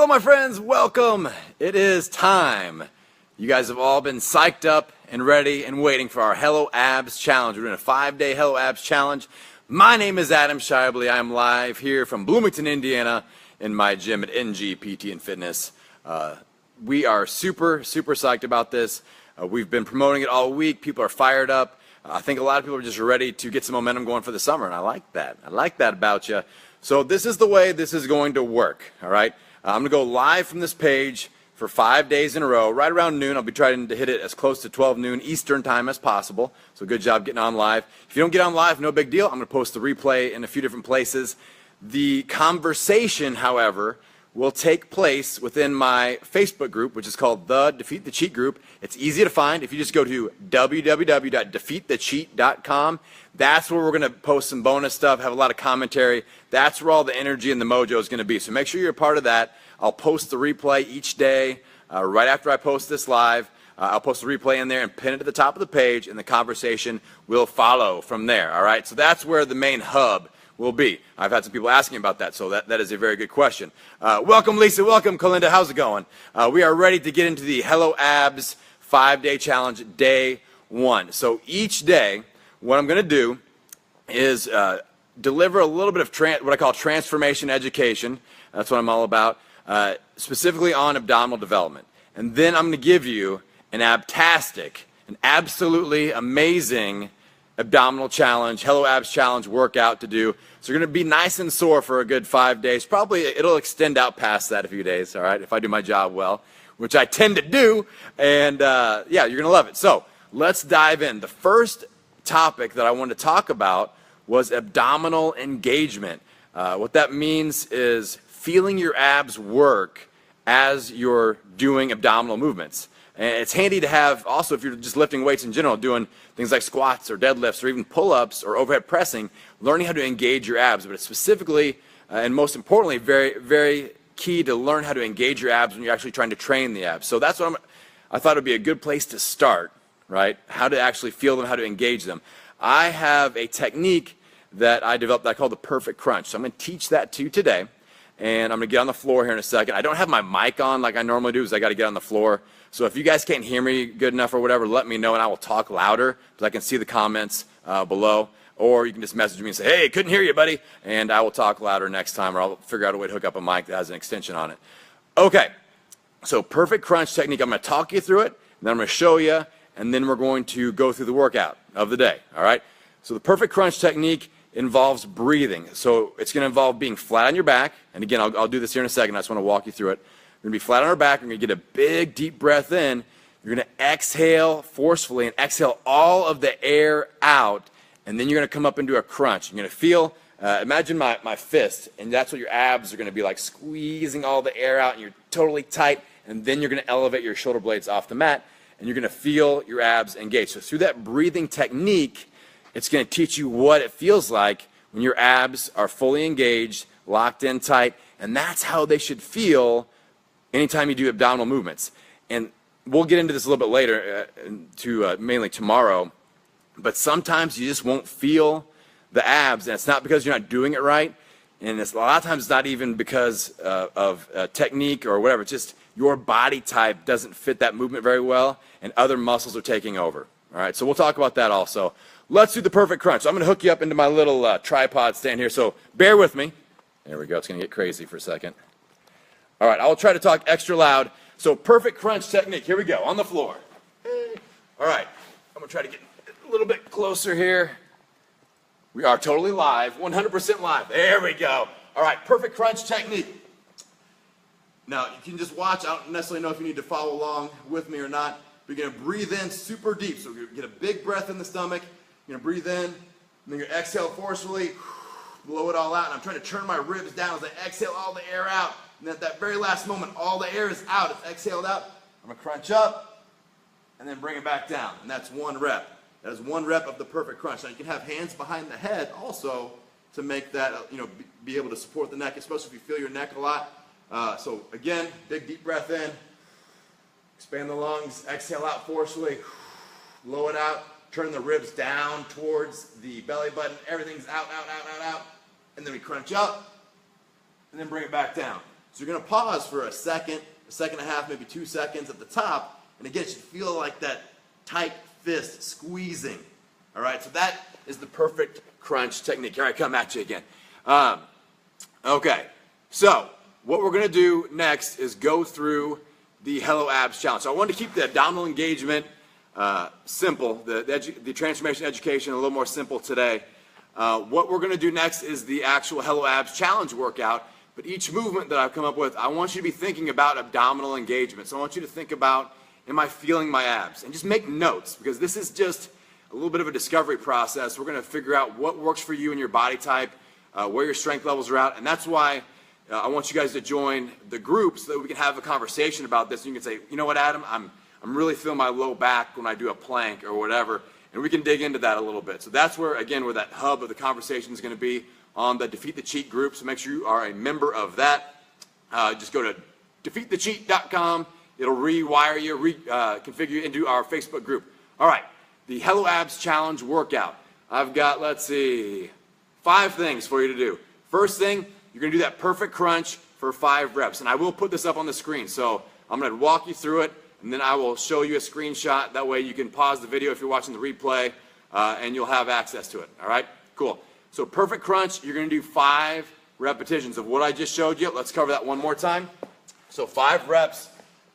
Hello, my friends. Welcome. It is time. You guys have all been psyched up and ready and waiting for our Hello Abs Challenge. We're doing a 5-day Hello Abs Challenge. My name is Adam Shively. I'm live here from Bloomington, Indiana, in my gym at NG PT and Fitness. We are super psyched about this. We've been promoting it all week. People are fired up. I think a lot of people are just ready to get some momentum going for the summer, and I like that. I like that about you. So this is the way this is going to work, all right? I'm going to go live from this page for 5 days in a row. Right around noon, I'll be trying to hit it as close to 12 noon Eastern time as possible. So good job getting on live. If you don't get on live, no big deal. I'm going to post the replay in a few different places. The conversation, however, will take place within my Facebook group, which is called the Defeat the Cheat Group. It's easy to find. If you just go to www.defeatthecheat.com, that's where we're going to post some bonus stuff, have a lot of commentary. That's where all the energy and the mojo is going to be. So make sure you're a part of that. I'll post the replay each day. Right after I post this live, I'll post the replay in there and pin it at the top of the page, and the conversation will follow from there. All right? So that's where the main hub will be. I've had some people asking about that, so that is a very good question. Welcome, Lisa. Welcome, Kalinda. How's it going? We are ready to get into the Hello Abs 5-day challenge, day 1. So each day, what I'm going to do is deliver a little bit of what I call transformation education. That's what I'm all about, specifically on abdominal development. And then I'm going to give you an abtastic, an absolutely amazing abdominal challenge, Hello Abs challenge workout to do. So you're going to be nice and sore for a good 5 days. Probably it'll extend out past that a few days, all right, if I do my job well, which I tend to do. And yeah, you're going to love it. So let's dive in. The first topic that I wanted to talk about was abdominal engagement. What that means is feeling your abs work as you're doing abdominal movements. And it's handy to have also if you're just lifting weights in general, doing things like squats or deadlifts or even pull-ups or overhead pressing, learning how to engage your abs. But it's specifically and most importantly, very key to learn how to engage your abs when you're actually trying to train the abs. So that's what I thought it would be a good place to start, right? How to actually feel them, how to engage them. I have a technique that I developed that I call the perfect crunch. So I'm going to teach that to you today. And I'm going to get on the floor here in a second. I don't have my mic on like I normally do because I got to get on the floor. So if you guys can't hear me good enough or whatever, let me know and I will talk louder because I can see the comments below. Or you can just message me and say, hey, couldn't hear you, buddy. And I will talk louder next time, or I'll figure out a way to hook up a mic that has an extension on it. Okay, so perfect crunch technique. I'm going to talk you through it, and then I'm going to show you, and then we're going to go through the workout of the day, all right? So the perfect crunch technique involves breathing. So it's going to involve being flat on your back. And again, I'll do this here in a second. I just want to walk you through it. You're going to be flat on our back. You're going to get a big, deep breath in. You're going to exhale forcefully and exhale all of the air out. And then you're going to come up into a crunch. You're going to feel, imagine my fist, and that's what your abs are going to be like, squeezing all the air out, and you're totally tight. And then you're going to elevate your shoulder blades off the mat, and you're going to feel your abs engage. So through that breathing technique, it's going to teach you what it feels like when your abs are fully engaged, locked in tight, and that's how they should feel anytime you do abdominal movements. And we'll get into this a little bit later, mainly tomorrow, but sometimes you just won't feel the abs, and it's not because you're not doing it right, and a lot of times it's not even because of technique or whatever. It's just your body type doesn't fit that movement very well, and other muscles are taking over. All right, so we'll talk about that also. Let's do the perfect crunch. So I'm going to hook you up into my little tripod stand here, so bear with me. There we go. It's going to get crazy for a second. All right, I'll try to talk extra loud. So perfect crunch technique. Here we go, on the floor. All right, I'm going to try to get a little bit closer here. We are totally live, 100% live. There we go. All right, perfect crunch technique. Now, you can just watch. I don't necessarily know if you need to follow along with me or not. But you're going to breathe in super deep. So you're going to get a big breath in the stomach. You're going to breathe in, and then you're going to exhale forcefully, blow it all out. And I'm trying to turn my ribs down as I exhale all the air out. And at that very last moment, all the air is out. It's exhaled out. I'm going to crunch up and then bring it back down. And that's one rep. That is one rep of the perfect crunch. Now you can have hands behind the head also to make that, be able to support the neck, especially if you feel your neck a lot. So again, big deep breath in. Expand the lungs. Exhale out forcefully. Blow it out. Turn the ribs down towards the belly button. Everything's out, out, out, out, out. And then we crunch up. And then bring it back down. So you're going to pause for a second and a half, maybe 2 seconds at the top, and again, it should feel like that tight fist squeezing. All right, so that is the perfect crunch technique. Here I come at you again. Okay, so what we're going to do next is go through the Hello Abs Challenge. So I wanted to keep the abdominal engagement simple, the transformation education a little more simple today. What we're going to do next is the actual Hello Abs Challenge workout. But each movement that I've come up with, I want you to be thinking about abdominal engagement. So I want you to think about, am I feeling my abs? And just make notes, because this is just a little bit of a discovery process. We're going to figure out what works for you and your body type, where your strength levels are at. And that's why I want you guys to join the group so that we can have a conversation about this. And you can say, you know what, Adam, I'm really feeling my low back when I do a plank or whatever. And we can dig into that a little bit. So that's where, again, where that hub of the conversation is going to be, on the Defeat the Cheat group. So make sure you are a member of that. Just go to defeatthecheat.com. It'll rewire you, configure you into our Facebook group. All right, the Hello Abs Challenge workout. I've got, let's see, 5 things for you to do. First thing, you're going to do that perfect crunch for 5 reps. And I will put this up on the screen. So I'm going to walk you through it, and then I will show you a screenshot. That way you can pause the video if you're watching the replay, and you'll have access to it. All right, cool. So perfect crunch, you're going to do 5 repetitions of what I just showed you. Let's cover that one more time. So 5 reps.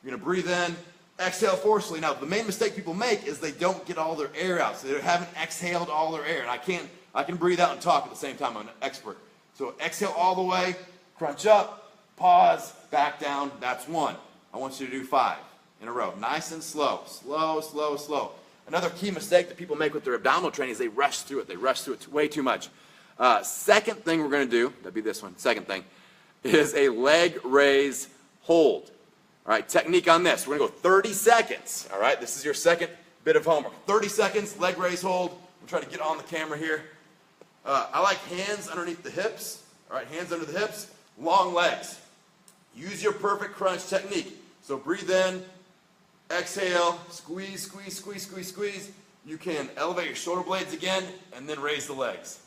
You're going to breathe in, exhale forcefully. Now, the main mistake people make is they don't get all their air out. So they haven't exhaled all their air. And I can breathe out and talk at the same time. I'm an expert. So exhale all the way, crunch up, pause, back down. That's 1. I want you to do 5 in a row. Nice and slow. Slow, slow, slow. Another key mistake that people make with their abdominal training is they rush through it. They rush through it way too much. Second thing we're going to do, that'd be this one, second thing, is a leg raise hold. All right, technique on this. We're going to go 30 seconds. All right, this is your second bit of homework. 30 seconds, leg raise hold. I'm trying to get on the camera here. I like hands underneath the hips. All right, hands under the hips, long legs. Use your perfect crunch technique. So breathe in, exhale, squeeze, squeeze, squeeze, squeeze, squeeze. You can elevate your shoulder blades again and then raise the legs.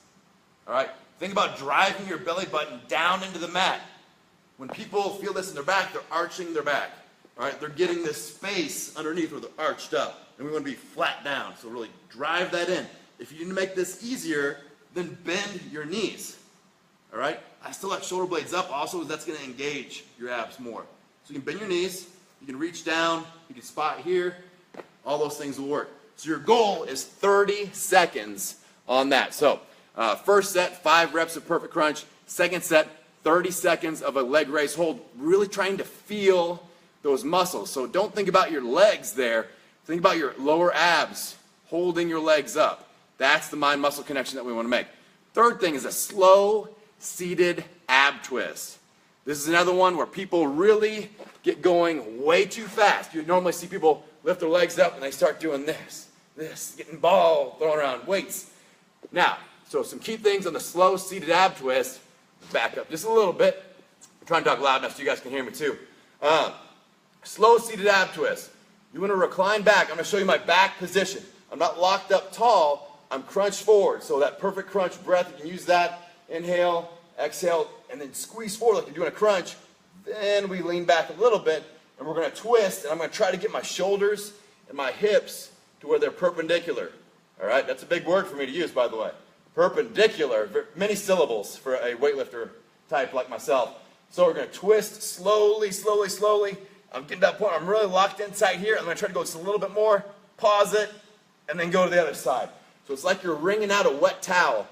All right, think about driving your belly button down into the mat. When people feel this in their back, they're arching their back. All right, they're getting this space underneath where they're arched up. And we want to be flat down, so really drive that in. If you need to make this easier, then bend your knees. All right, I still have shoulder blades up also, that's going to engage your abs more. So you can bend your knees, you can reach down, you can spot here, all those things will work. So your goal is 30 seconds on that. So first set, 5 reps of perfect crunch. Second set, 30 seconds of a leg raise hold, really trying to feel those muscles. So don't think about your legs there. Think about your lower abs holding your legs up. That's the mind-muscle connection that we want to make. Third thing is a slow seated ab twist. This is another one where people really get going way too fast. You normally see people lift their legs up and they start doing this, getting ball thrown around, weights. Now, so some key things on the slow seated ab twist. Back up just a little bit. I'm trying to talk loud enough so you guys can hear me too. Slow seated ab twist. You want to recline back. I'm going to show you my back position. I'm not locked up tall. I'm crunched forward. So that perfect crunch breath, you can use that. Inhale, exhale, and then squeeze forward like you're doing a crunch. Then we lean back a little bit, and we're going to twist, and I'm going to try to get my shoulders and my hips to where they're perpendicular. All right, that's a big word for me to use, by the way. Perpendicular, many syllables for a weightlifter type like myself. So we're going to twist slowly, slowly, slowly. I'm getting to that point. I'm really locked in tight here. I'm going to try to go just a little bit more, pause it, and then go to the other side. So it's like you're wringing out a wet towel.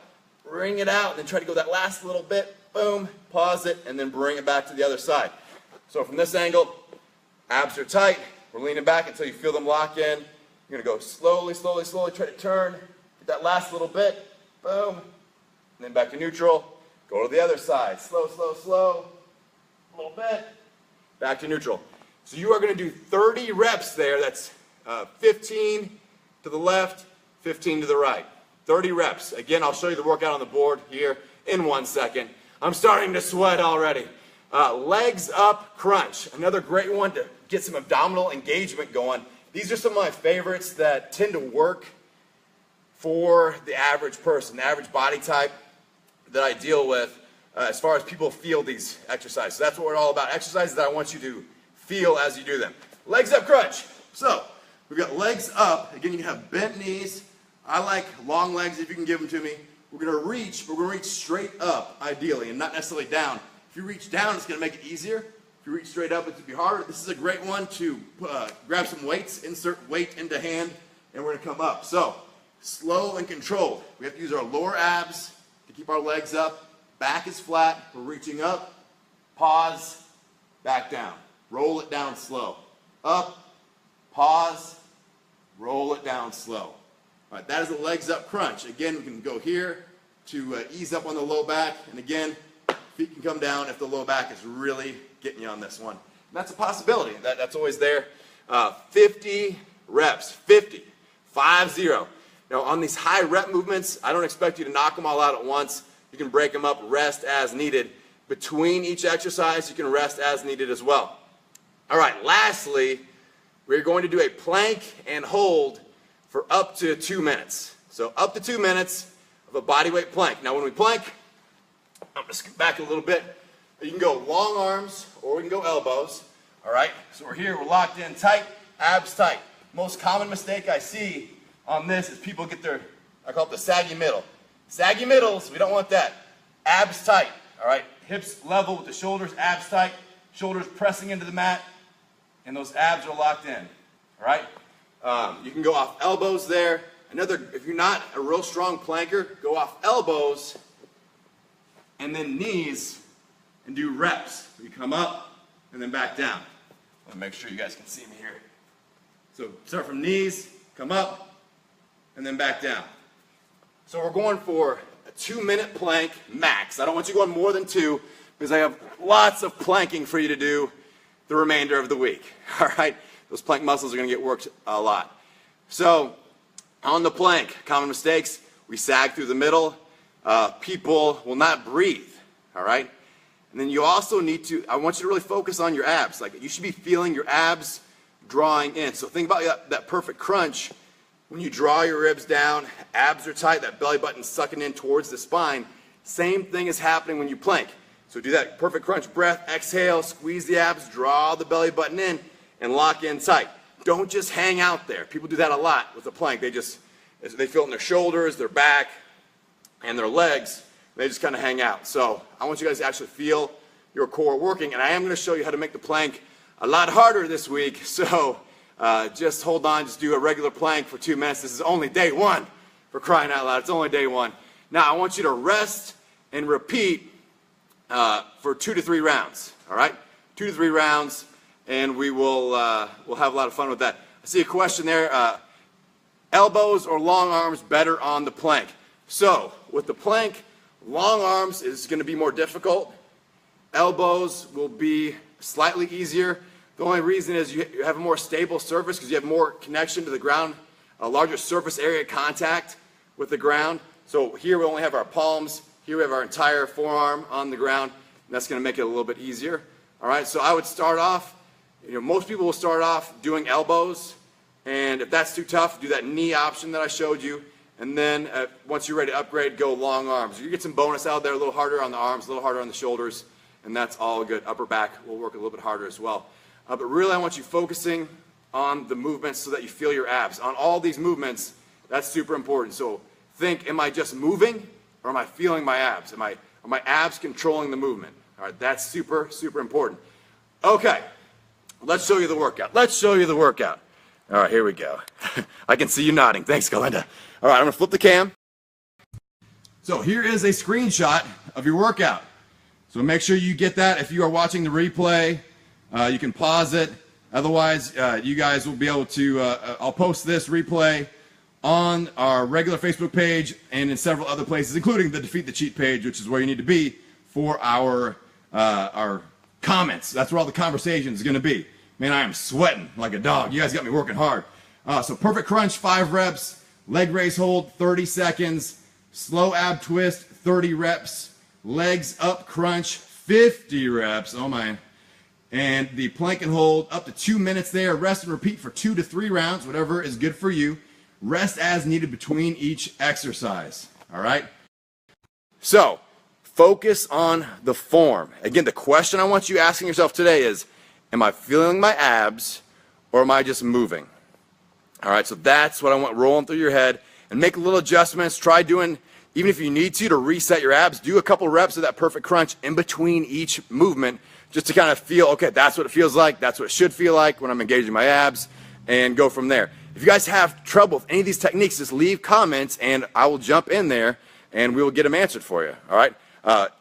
Wring it out, and then try to go that last little bit. Boom, pause it, and then bring it back to the other side. So from this angle, abs are tight. We're leaning back until you feel them lock in. You're going to go slowly, slowly, slowly. Try to turn. Get that last little bit. Boom. And then back to neutral. Go to the other side. Slow, slow, slow. A little bit. Back to neutral. So you are going to do 30 reps there. That's 15 to the left, 15 to the right. 30 reps. Again, I'll show you the workout on the board here in 1 second. I'm starting to sweat already. Legs up crunch. Another great one to get some abdominal engagement going. These are some of my favorites that tend to work for the average person, the average body type that I deal with. as far as people feel these exercises. So that's what we're all about. Exercises that I want you to feel as you do them. Legs up crunch. So we've got legs up. Again, you can have bent knees. I like long legs if you can give them to me. We're going to reach, but we're going to reach straight up, ideally, and not necessarily down. If you reach down, it's going to make it easier. If you reach straight up, it's going to be harder. This is a great one to grab some weights, insert weight into hand, and we're going to come up. So, slow and controlled. We have to use our lower abs to keep our legs up. Back is flat. We're reaching up. Pause. Back down. Roll it down slow. Up. Pause. Roll it down slow. All right, that is the legs up crunch. Again, we can go here to ease up on the low back. And again, feet can come down if the low back is really getting you on this one. And that's a possibility. That's always there. 50 reps. 50. 5-0. Now, on these high rep movements, I don't expect you to knock them all out at once. You can break them up, rest as needed. Between each exercise, you can rest as needed as well. All right, lastly, we're going to do a plank and hold for up to 2 minutes. So up to 2 minutes of a bodyweight plank. Now when we plank, I'm going to skip back a little bit. You can go long arms or we can go elbows. All right, so we're here, we're locked in tight, abs tight. Most common mistake I see on this is people get their, I call it the saggy middle. Saggy middles, we don't want that. Abs tight, all right? Hips level with the shoulders, abs tight, shoulders pressing into the mat, and those abs are locked in, all right? You can go off elbows there. If you're not a real strong planker, go off elbows and then knees and do reps. You come up and then back down. Let me make sure you guys can see me here. So start from knees, come up, and then back down. So we're going for a 2-minute plank max. I don't want you going more than 2 because I have lots of planking for you to do the remainder of the week. All right? Those plank muscles are going to get worked a lot. So on the plank, common mistakes, we sag through the middle. People will not breathe. All right? And then you also need to, I want you to really focus on your abs. Like you should be feeling your abs drawing in. So think about that perfect crunch. When you draw your ribs down, abs are tight, that belly button's sucking in towards the spine. Same thing is happening when you plank. So do that perfect crunch breath, exhale, squeeze the abs, draw the belly button in, and lock in tight. Don't just hang out there. People do that a lot with the plank. They feel it in their shoulders, their back, and their legs. They just kind of hang out. So I want you guys to actually feel your core working, and I am going to show you how to make the plank a lot harder this week. So just hold on, just do a regular plank for 2 minutes. This is only day 1, for crying out loud. It's only day 1. Now I want you to rest and repeat for 2 to 3 rounds. All right, 2 to 3 rounds. And we'll have a lot of fun with that. I see a question there. Elbows or long arms better on the plank? So with the plank, long arms is going to be more difficult. Elbows will be slightly easier. The only reason is you have a more stable surface because you have more connection to the ground, a larger surface area contact with the ground. So here we only have our palms. Here we have our entire forearm on the ground. And that's going to make it a little bit easier. All right, so I would start off. Most people will start off doing elbows, and if that's too tough, do that knee option that I showed you, and then once you're ready to upgrade, go long arms. You get some bonus out there, a little harder on the arms, a little harder on the shoulders, and that's all good. Upper back will work a little bit harder as well. But really, I want you focusing on the movements so that you feel your abs. On all these movements, that's super important. So think, am I just moving, or am I feeling my abs? Are my abs controlling the movement? All right, that's super, super important. Okay. Let's show you the workout. Let's show you the workout. All right, here we go. I can see you nodding. Thanks, Galinda. All right, I'm going to flip the cam. So here is a screenshot of your workout. So make sure you get that. If you are watching the replay, you can pause it. Otherwise, you guys will be able to, I'll post this replay on our regular Facebook page and in several other places, including the Defeat the Cheat page, which is where you need to be for our comments. That's where all the conversation is going to be. Man, I am sweating like a dog. You guys got me working hard. So perfect crunch, 5 reps. Leg raise hold, 30 seconds. Slow ab twist, 30 reps. Legs up crunch, 50 reps. Oh, my. And the plank and hold, up to 2 minutes there. Rest and repeat for 2 to 3 rounds, whatever is good for you. Rest as needed between each exercise. All right? So, focus on the form. Again, the question I want you asking yourself today is, am I feeling my abs or am I just moving? All right, so that's what I want rolling through your head, and make little adjustments. Try doing, even if you need to reset your abs, do a couple reps of that perfect crunch in between each movement just to kind of feel, okay, that's what it feels like, that's what it should feel like when I'm engaging my abs, and go from there. If you guys have trouble with any of these techniques, just leave comments and I will jump in there and we will get them answered for you, all right?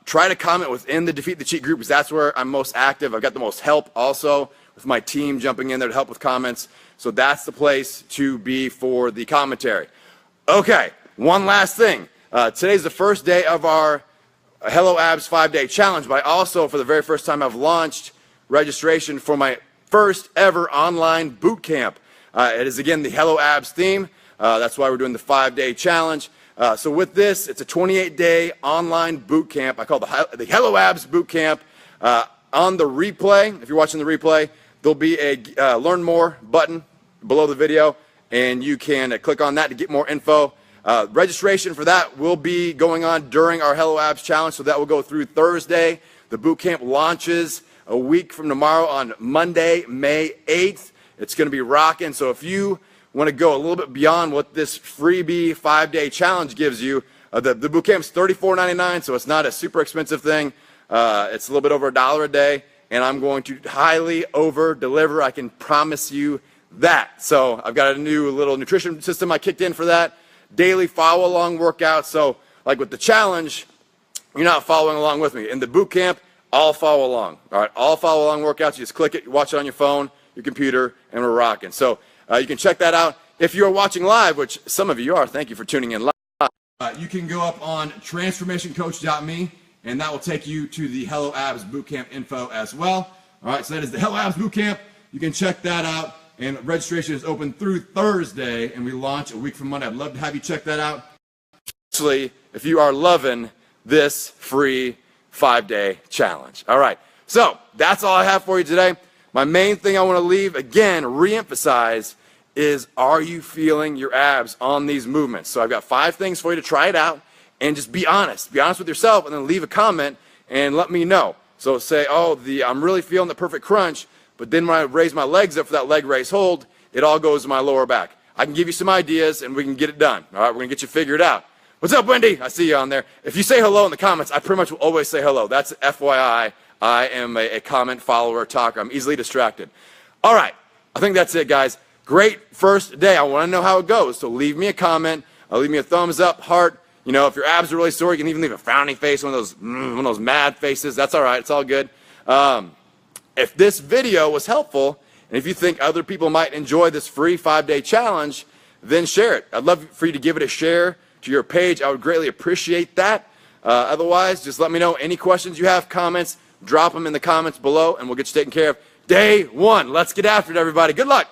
Try to comment within the Defeat the Cheat group because that's where I'm most active. I've got the most help also with my team jumping in there to help with comments. So that's the place to be for the commentary. Okay, one last thing. Today's the first day of our Hello Abs 5-day challenge, but I also, for the very first time, I've launched registration for my first ever online boot camp. It is, again, the Hello Abs theme. That's why we're doing the 5-day challenge. So with this, it's a 28-day online boot camp. I call it the Hello Abs Boot Camp. On the replay, if you're watching the replay, there'll be a Learn More button below the video, and you can click on that to get more info. Registration for that will be going on during our Hello Abs Challenge, so that will go through Thursday. The boot camp launches a week from tomorrow on Monday, May 8th. It's going to be rocking, so if you want to go a little bit beyond what this freebie 5-day challenge gives you, the boot camp's $34.99, so it's not a super expensive thing. It's a little bit over $1 a day, and I'm going to highly over-deliver. I can promise you that. So I've got a new little nutrition system I kicked in for that. Daily follow-along workouts. So like with the challenge, you're not following along with me. In the boot camp, I'll follow along. All right, all follow-along workouts. You just click it, you watch it on your phone, your computer, and we're rocking. So you can check that out. If you are watching live, which some of you are, thank you for tuning in live. You can go up on transformationcoach.me, and that will take you to the Hello Abs Bootcamp info as well. All right, so that is the Hello Abs Bootcamp. You can check that out, and registration is open through Thursday, and we launch a week from Monday. I'd love to have you check that out, especially if you are loving this free 5-day challenge. All right, so that's all I have for you today. My main thing I want to leave, again, reemphasize, is are you feeling your abs on these movements? So I've got 5 things for you to try it out, and just be honest. Be honest with yourself, and then leave a comment and let me know. So say, oh, I'm really feeling the perfect crunch, but then when I raise my legs up for that leg raise hold, it all goes to my lower back. I can give you some ideas, and we can get it done. All right, we're going to get you figured out. What's up, Wendy? I see you on there. If you say hello in the comments, I pretty much will always say hello. That's FYI. I am a comment follower, talker. I'm easily distracted. All right, I think that's it, guys. Great first day. I want to know how it goes, so leave me a comment. Leave me a thumbs up, heart. You know, if your abs are really sore, you can even leave a frowny face, one of those mad faces. That's all right. It's all good. If this video was helpful, and if you think other people might enjoy this free 5-day challenge, then share it. I'd love for you to give it a share to your page. I would greatly appreciate that. Otherwise, just let me know any questions you have, comments, drop them in the comments below, and we'll get you taken care of. Day 1. Let's get after it, everybody. Good luck.